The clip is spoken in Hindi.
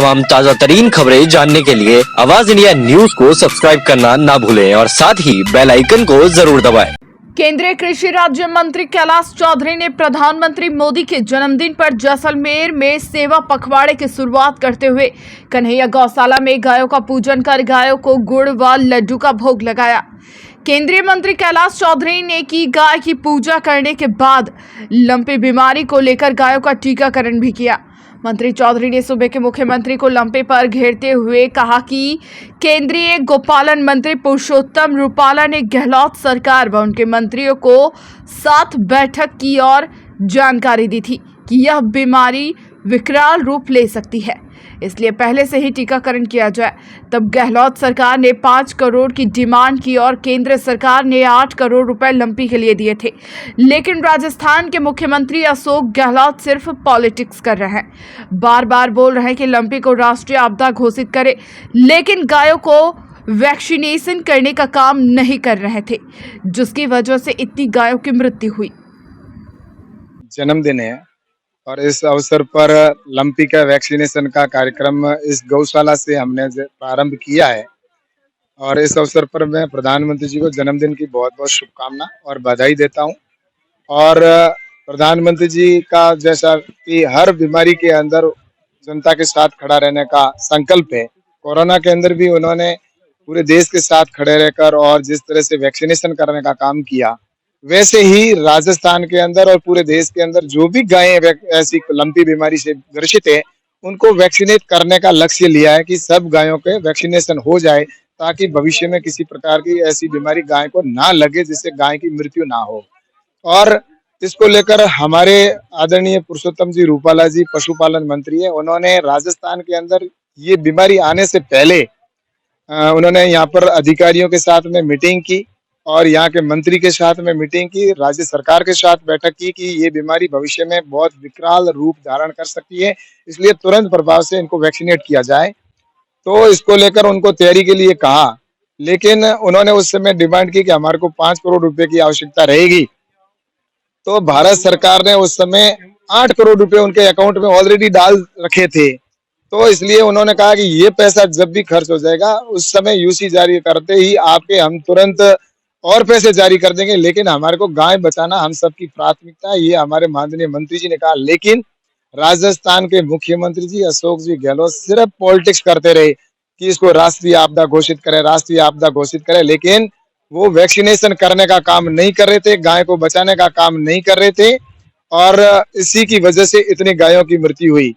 तमाम ताजा तरीन खबरें जानने के लिए आवाज इंडिया न्यूज को सब्सक्राइब करना ना भूलें और साथ ही बेल आइकन को जरूर दबाएं। केंद्रीय कृषि राज्य मंत्री कैलाश चौधरी ने प्रधानमंत्री मोदी के जन्मदिन पर जैसलमेर में सेवा पखवाड़े की शुरुआत करते हुए कन्हैया गौशाला में गायों का पूजन कर गायों को गुड़ व लड्डू का भोग लगाया। केंद्रीय मंत्री कैलाश चौधरी ने की गाय की पूजा करने के बाद लंपी बीमारी को लेकर गायों का टीकाकरण भी किया। मंत्री चौधरी ने सूबे के मुख्यमंत्री को लंपे पर घेरते हुए कहा कि केंद्रीय गोपालन मंत्री पुरुषोत्तम रूपाला ने गहलोत सरकार व उनके मंत्रियों को साथ बैठक की और जानकारी दी थी कि यह बीमारी विकराल रूप ले सकती है, इसलिए पहले से ही टीकाकरण किया जाए। तब गहलोत सरकार ने 5 करोड़ की डिमांड की और केंद्र सरकार ने 8 करोड़ रुपए लंपी के लिए दिए थे, लेकिन राजस्थान के मुख्यमंत्री अशोक गहलोत सिर्फ पॉलिटिक्स कर रहे हैं। बार बार बोल रहे हैं कि लंपी को राष्ट्रीय आपदा घोषित करे, लेकिन गायों को वैक्सीनेशन करने का काम नहीं कर रहे थे, जिसकी वजह से इतनी गायों की मृत्यु हुई। जन्मदिन है और इस अवसर पर लंपी का वैक्सीनेशन का कार्यक्रम इस गौशाला से हमने प्रारंभ किया है और इस अवसर पर मैं प्रधानमंत्री जी को जन्मदिन की बहुत बहुत शुभकामना और बधाई देता हूं। और प्रधानमंत्री जी का जैसा कि हर बीमारी के अंदर जनता के साथ खड़ा रहने का संकल्प है, कोरोना के अंदर भी उन्होंने पूरे देश के साथ खड़े रहकर और जिस तरह से वैक्सीनेशन करने का काम किया, वैसे ही राजस्थान के अंदर और पूरे देश के अंदर जो भी गायें ऐसी लंपी बीमारी से ग्रसित है, उनको वैक्सीनेट करने का लक्ष्य लिया है कि सब गायों के वैक्सीनेशन हो जाए ताकि भविष्य में किसी प्रकार की ऐसी बीमारी गाय को ना लगे जिससे गाय की मृत्यु ना हो। और इसको लेकर हमारे आदरणीय पुरुषोत्तम जी रूपाला जी पशुपालन मंत्री है, उन्होंने राजस्थान के अंदर ये बीमारी आने से पहले उन्होंने यहाँ पर अधिकारियों के साथ में मीटिंग की और यहाँ के मंत्री के साथ में मीटिंग की, राज्य सरकार के साथ बैठक की कि ये बीमारी भविष्य में बहुत विकराल रूप धारण कर सकती है, इसलिए तुरंत प्रभाव से इनको वैक्सीनेट किया जाए। तो इसको लेकर उनको तैयारी के लिए कहा, लेकिन उन्होंने उस समय डिमांड की कि हमारे को 5 करोड़ रुपए की आवश्यकता रहेगी। तो भारत सरकार ने उस समय 8 करोड़ रुपए उनके अकाउंट में ऑलरेडी डाल रखे थे। तो इसलिए उन्होंने कहा कि ये पैसा जब भी खर्च हो जाएगा उस समय यूसी जारी करते ही आपके हम तुरंत और पैसे जारी कर देंगे, लेकिन हमारे को गाय बचाना हम सबकी प्राथमिकता है, ये हमारे माननीय मंत्री जी ने कहा। लेकिन राजस्थान के मुख्यमंत्री जी अशोक जी गहलोत सिर्फ पॉलिटिक्स करते रहे कि इसको राष्ट्रीय आपदा घोषित करें, राष्ट्रीय आपदा घोषित करें, लेकिन वो वैक्सीनेशन करने का काम नहीं कर रहे थे, गाय को बचाने का काम नहीं कर रहे थे और इसी की वजह से इतनी गायों की मृत्यु हुई।